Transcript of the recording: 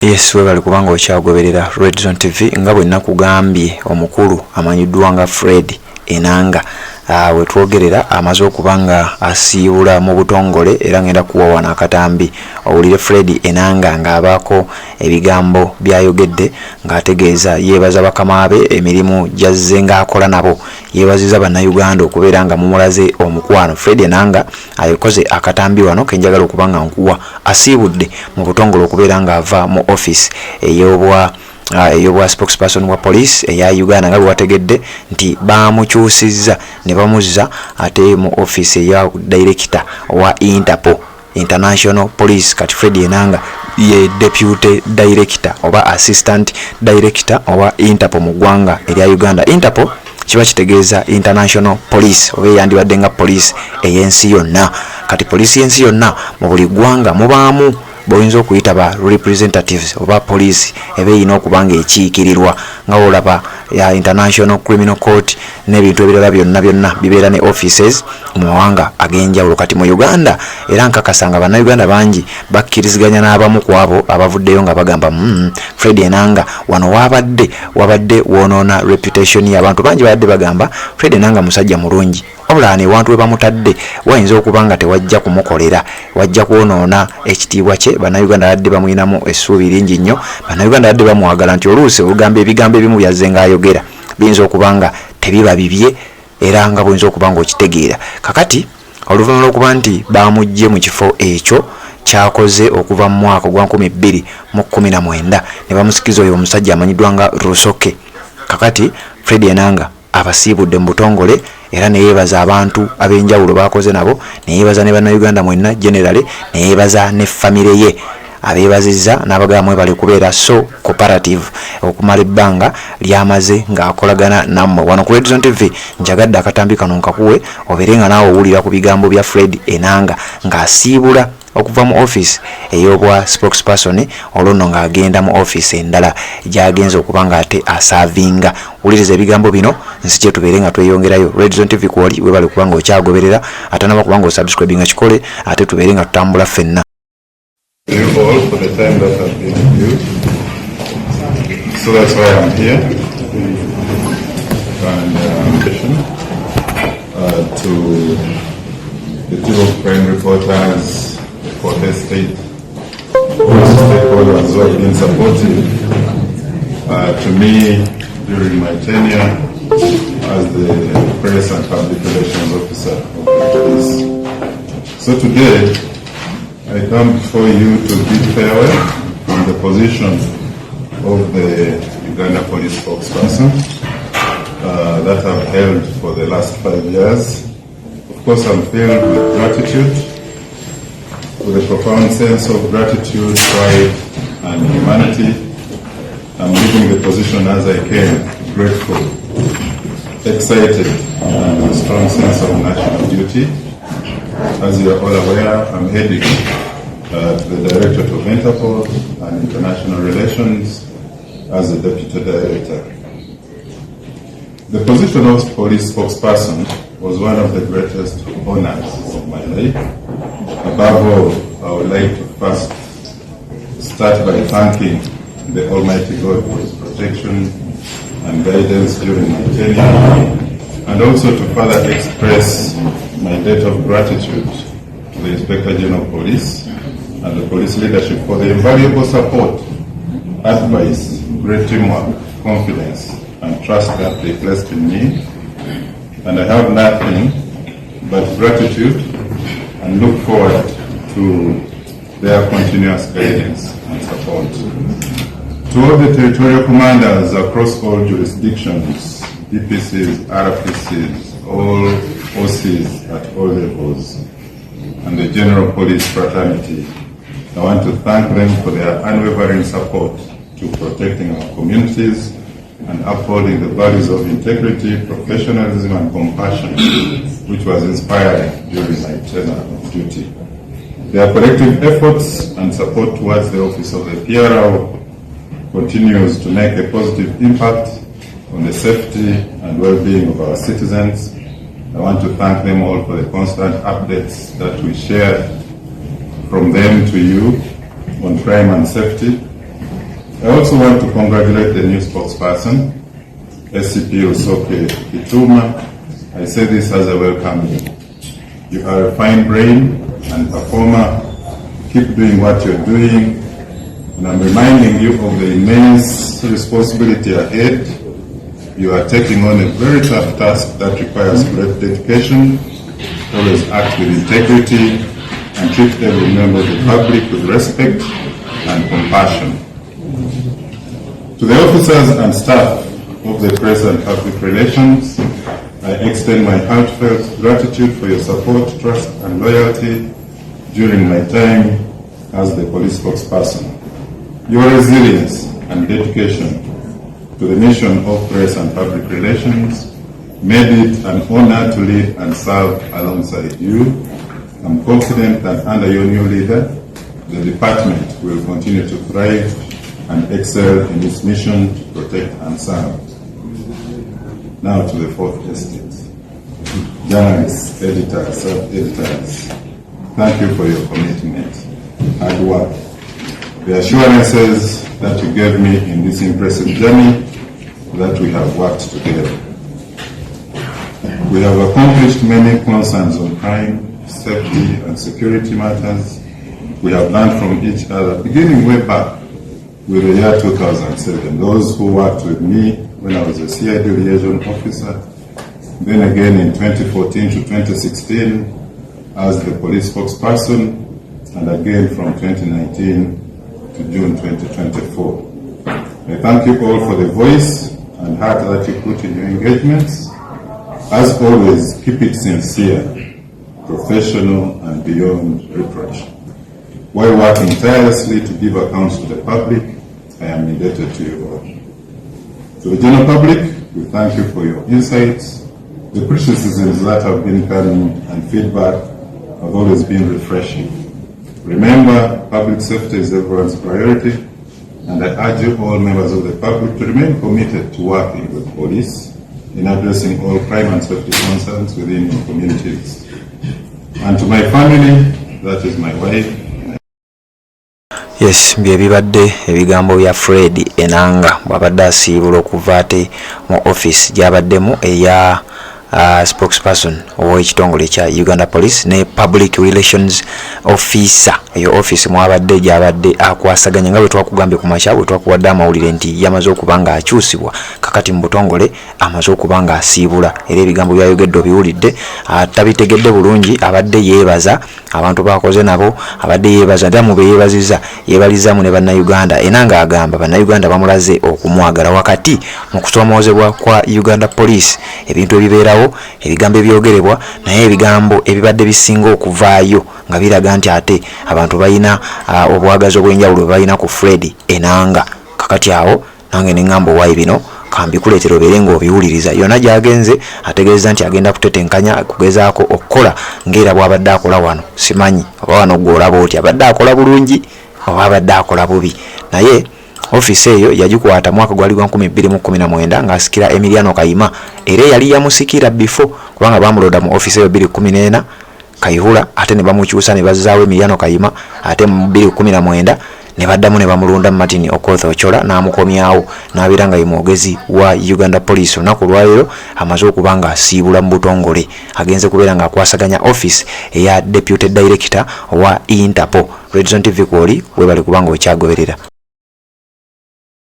Yes, we bali kubanga okyagoberera Red Zone TV nga bwe nakugambye omukulu amanyiddwa nga Fred Enanga we twogerera amaze okubanga asiibula mu butongole era ngenda kuwawana akatambi owulire Fred Enanga ng'abaako ebigambo byayogedde ng'ategeeza yeebaza bakama be emirimu gyazze ng'akola nabo yeebaziza bannayuganda okubeera nga mumulaze omukwano. Fred Enanga ayokoze akatambi wano kenjagala okubanga nkuwa asiibudde mu butongole okubeera ng'ava mu office eyobwa spokesperson wa police eya Uganda nga bwategedde nti bamukyusizza ne bamuzza ate mu office eya director wa Interpol International Police. Kati Fred Enanga ye deputy director oba assistant director owa Interpol mu ggwanga erya Uganda. Interpol kiba kitegeeza International Police oba yandibadde nga police ey'ensi yonna. Kati police y'ensi yonna mu buli ggwanga mubaamu boyinza okuyita ba representatives oba police ebeeyina okubanga ekiikirirwa nga olaba ya International Criminal Court n'ebintu ebirala byonna bibeera ne offices mu mawanga ag'enjawulo. Kati mu Uganda era nkakasanga bannayuganda bangi bakkiriziganya n'abamu ku abo abavuddeyo nga bagamba Fred Enanga wano wabadde wonoona reputation y'abantu bangi babadde bagamba Fred Enanga musajja mulungi wabula wantu we bamutadde wayinza okubanga tewajja kumukolera wajja kwonoona ekitiibwa kye. Bannayuganda badde bamuyinamu essuubi lingi nnyo. Bannayuganda badde bamwagala nti oluusi ebigambo ebimu byazze ng'ayogera biyinza okubanga tebiba bibye era nga buyinza okubanga okitegeera. Kakati oluvannyuma lw'okuba nti baamugye mu kifo ekyo kyakoze okuva mu mwaka gwa 2019 ne bamusikiza oyo omusajja amanyiddwa nga Rusoke. Kakati Fred Enanga abasiibudde mu butongole era neyeebaza abantu ab'enjawulo bakoze nabo, neyeebaza ne bannayuganda mwenna generally, neyeebaza ne famire ye abeebazizza n'abagamba bali kubeera so cooperative okumala ebbanga lyamaze ng'akolagana nammwe wano ku Red Zone TV. Njagadde akatambi kano nkakuwe obeere nga naawe owulira ku bigambo bya Fred Enanga ng'asiibula okuva mu office ey'obwa spokesperson olwo ng'agenda mu office endala gy'agenza okubanga ate asaavinga. Wuliriza ebigambo bino nsikye tubeere nga tweyongerayo. Red Zone TV kwoli webale kubanga okyagoberera ate naba kubanga osubscribe nga kikole ate tubeere nga tutambula ffenna. You all for the time that I've been with you. So that's why I'm here. And to the team of crime reporters for the state, stakeholders who have been supportive to me during my tenure as the press and public relations officer of the police. So today, I come before you to bid farewell from the position of the Uganda Police spokesperson that I've held for the last 5 years. Of course, I'm filled with gratitude, with a profound sense of gratitude, pride, and humanity. I'm leaving the position as I came, grateful, excited, and with a strong sense of national duty. As you are all aware, I'm heading to the Directorate of Interpol and International Relations as the Deputy Director. The position of police spokesperson was one of the greatest honors of my life. Above all, I would like to first start by thanking the Almighty God for His protection and guidance during my tenure, and also to further express my debt of gratitude to the Inspector General of Police and the police leadership for the invaluable support, advice, great teamwork, confidence, and trust that they placed in me. And I have nothing but gratitude and look forward to their continuous guidance and support. To all the territorial commanders across all jurisdictions, DPCs, RPCs, all OCs at all levels, and the General Police Fraternity, I want to thank them for their unwavering support to protecting our communities and upholding the values of integrity, professionalism, and compassion, which was inspiring during my tenure of duty. Their collective efforts and support towards the office of the PRO continues to make a positive impact on the safety and well-being of our citizens. I want to thank them all for the constant updates that we share from them to you on crime and safety, I also want to congratulate the new spokesperson, SCP Usoke Ituma. I say this as a welcome. You are a fine brain and performer. Keep doing what you're doing. And I'm reminding you of the immense responsibility ahead. You are taking on a very tough task that requires great dedication. Always act with integrity and treat every member of the public with respect and compassion. To the officers and staff of the Press and Public Relations, I extend my heartfelt gratitude for your support, trust, and loyalty during my time as the police spokesperson. Your resilience and dedication to the mission of Press and Public Relations made it an honor to lead and serve alongside you. I'm confident that under your new leader, the department will continue to thrive and excel in its mission to protect and serve. Now to the fourth estate. Journalists, editors, sub-editors, thank you for your commitment, hard work, the assurances that you gave me in this impressive journey that we have worked together. We have accomplished many concerns on crime, safety, and security matters. We have learned from each other, beginning way back with the year 2007. Those who worked with me when I was a CID liaison officer, then again in 2014 to 2016 as the police spokesperson, and again from 2019 to June 2024. I thank you all for the voice and heart that you put in your engagements. As always, keep it sincere, professional, and beyond reproach. While working tirelessly to give accounts to the public, I am indebted to you all. To the general public, we thank you for your insights. The criticisms that have been coming and feedback have always been refreshing. Remember, public safety is everyone's priority, and I urge you all members of the public to remain committed to working with police in addressing all crime and safety concerns within your communities. And to my family, that is my wife. Yes, byebibadde ebigambo bya Fred Enanga bwabadde asiibula okuva ate mu office gyabaddemu eya spokesperson ow'ekitongole kya Uganda Police ne Public Relations Officer. Eyo office mwabadde gyabadde akwasaganya nga bwe twakugambye ku makya bwe twakuwadde amawulire nti yamaze okuba nga akyusibwa kakati mu butongole amaze okuba nga asiibula era ebigambo byayogedde obiwulidde tabitegedde bulungi abadde yeebaza abantu bakoze nabo abadde yeebaza dda mu beyeebaziza yeebalizaamu ne bannayuganda Enanga agamba bannayuganda bamulaze okumwagala wakati mu kusomoozebwa kwa Uganda Police ebintu ebibeerawo ebigambo ebyogerebwa naye ebigambo ebibadde bisinga okuvaayo nga biraga nti ate abantu balina obwagazi obw'enjawulo balina ku Fred Enanga. Kakati awo nange ne ngamba owaayi bino kambikuleetera obeere ng'obiwuliriza yonna gy'agenze ategeeza nti agenda kutetenkanya kugezaako okukola ng'era bw'abadde akola wano. Simanyi oba wano gw'olaba oti abadde akola bulungi oba abadde akola bubi, naye office eyo yagikwata mwaka gwali gwa 2019 ng'asikira Emiliano Kayima era yali yamusikira before kubanga bamuloda mu office eyo 2014 Kayihura ate ne bamukyusa ne bazzaawo Emiliano Kayima ate mu 2019 ne baddamu ne bamulonda Martin Okoth Ochola n'amukomyawo n'abeera nga ye mwogezi wa Uganda Police. Olunaku lwaleero amaze okuba nga asiibula mu butongole agenze kubeera nga akwasaganya office eya Deputy Director wa Interpol. Red Zone TV kwoli webali kubanga okyagoberera.